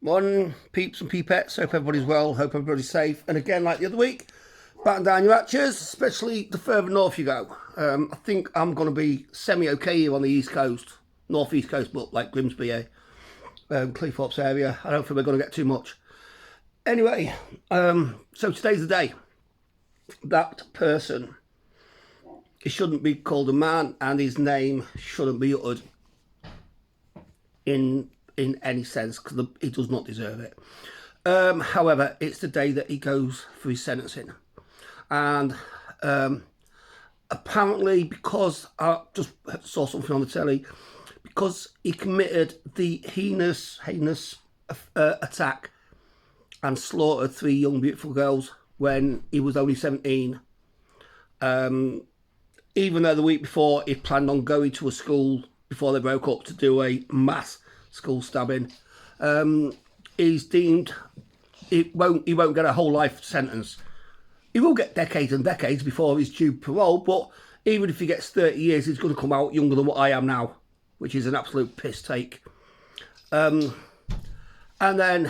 Morning, peeps and peepettes. Hope everybody's well. Hope everybody's safe. And again, like the other week, batten down your hatches, especially the further north you go. I think I'm going to be semi-okay here on the east coast, north-east coast, but like Grimsby, Cleethorpes area. I don't think we're going to get too much. Anyway, so today's the day. That person, he shouldn't be called a man, and his name shouldn't be uttered in any sense, because he does not deserve it. However, it's the day that he goes for his sentencing, and apparently, because I just saw something on the telly, because he committed the heinous attack and slaughtered 3 young beautiful girls when he was only 17, even though the week before he planned on going to a school before they broke up to do a mass school stabbing, he's deemed he won't get a whole life sentence. He will get decades and decades before he's due parole, but even if he gets 30 years, he's going to come out younger than what I am now, which is an absolute piss take. And then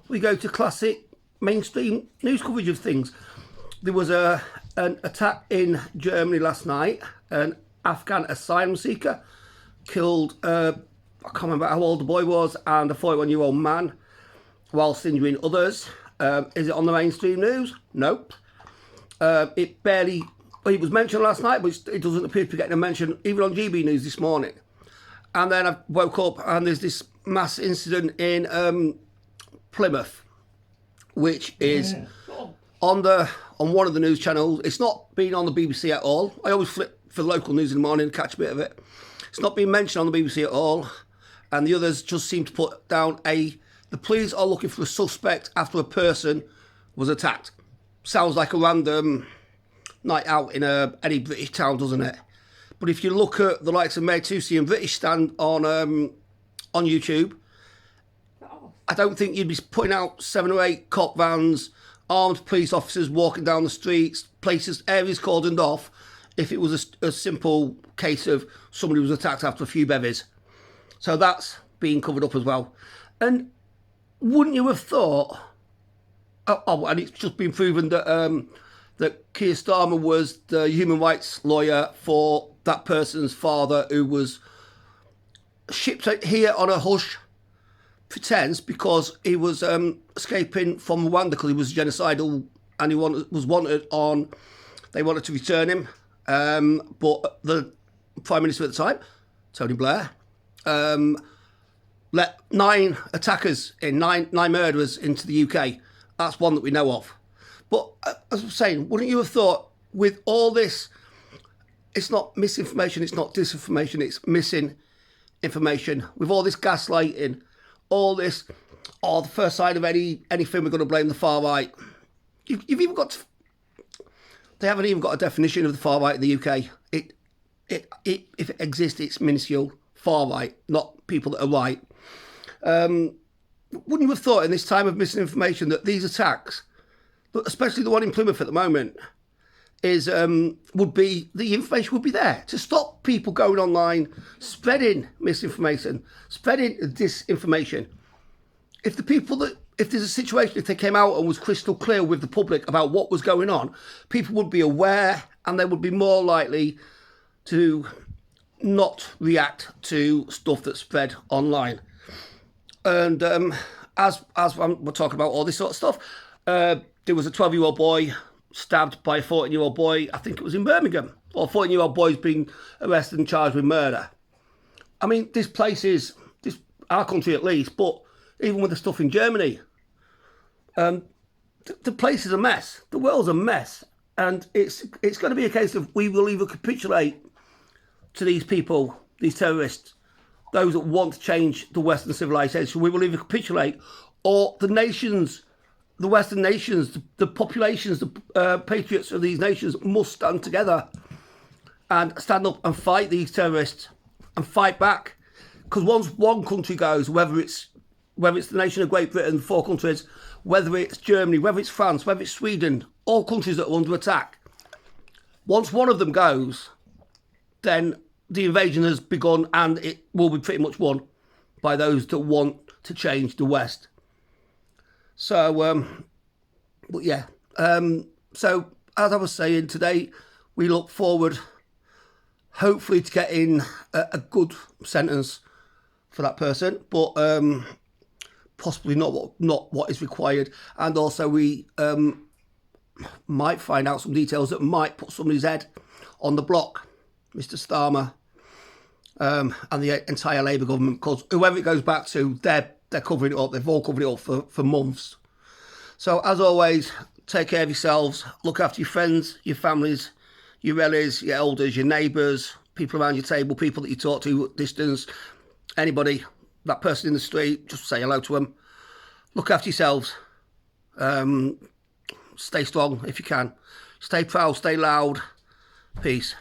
we go to classic mainstream news coverage of things. There was an attack in Germany last night. An Afghan asylum seeker killed, I can't remember how old the boy was, and a 41-year-old man, whilst injuring others. Is it on the mainstream news? Nope. It was mentioned last night, but it doesn't appear to be getting a mention even on GB News this morning. And then I woke up and there's this mass incident in Plymouth, which is on one of the news channels. It's not been on the BBC at all. I always flip for local news in the morning and catch a bit of it. It's not been mentioned on the BBC at all. And the others just seem to put down the police are looking for a suspect after a person was attacked. Sounds like a random night out in any British town, doesn't it? But if you look at the likes of Mayor Toosey and British Stand on YouTube, I don't think you'd be putting out 7 or 8 cop vans, armed police officers walking down the streets, areas cordoned off, if it was a simple case of somebody was attacked after a few bevies. So that's being covered up as well. And wouldn't you have thought, and it's just been proven that that Keir Starmer was the human rights lawyer for that person's father, who was shipped out here on a hush pretense because he was escaping from Rwanda because he was genocidal and he was wanted on. They wanted to return him, but the Prime Minister at the time, Tony Blair, let 9 attackers in, 9 murderers into the UK. That's one that we know of. But as I'm saying, wouldn't you have thought with all this, it's not misinformation, it's not disinformation, it's missing information. With all this gaslighting, all this, the first sign of anything we're going to blame the far right. You've even got, they haven't even got a definition of the far right in the UK. If it exists, it's minuscule. Far right, not people that are right. Wouldn't you have thought in this time of misinformation that these attacks, especially the one in Plymouth at the moment, the information would be there to stop people going online, spreading misinformation, spreading disinformation. If there's a situation, if they came out and was crystal clear with the public about what was going on, people would be aware and they would be more likely to not react to stuff that's spread online. And as we're talking about all this sort of stuff, there was a 12-year-old boy stabbed by a 14-year-old boy, I think it was in Birmingham, or a 14-year-old boy's been arrested and charged with murder. I mean, this our country at least, but even with the stuff in Germany, the place is a mess. The world's a mess. And it's going to be a case of we will either capitulate to these people, these terrorists, those that want to change the Western civilization. We will either capitulate, or the nations, the Western nations, the populations, the patriots of these nations must stand together and stand up and fight these terrorists and fight back. Because once one country goes, whether it's the nation of Great Britain, 4 countries, whether it's Germany, whether it's France, whether it's Sweden, all countries that are under attack, once one of them goes, then the invasion has begun and it will be pretty much won by those that want to change the West. So, but yeah. So, as I was saying today, we look forward, hopefully, to getting a good sentence for that person, but possibly not what is required. And also, we might find out some details that might put somebody's head on the block, Mr. Starmer, and the entire Labour government, because whoever it goes back to, they're covering it up. They've all covered it up for months. So, as always, take care of yourselves. Look after your friends, your families, your relatives, your elders, your neighbours, people around your table, people that you talk to at distance, anybody, that person in the street, just say hello to them. Look after yourselves. Stay strong if you can. Stay proud, stay loud. Peace.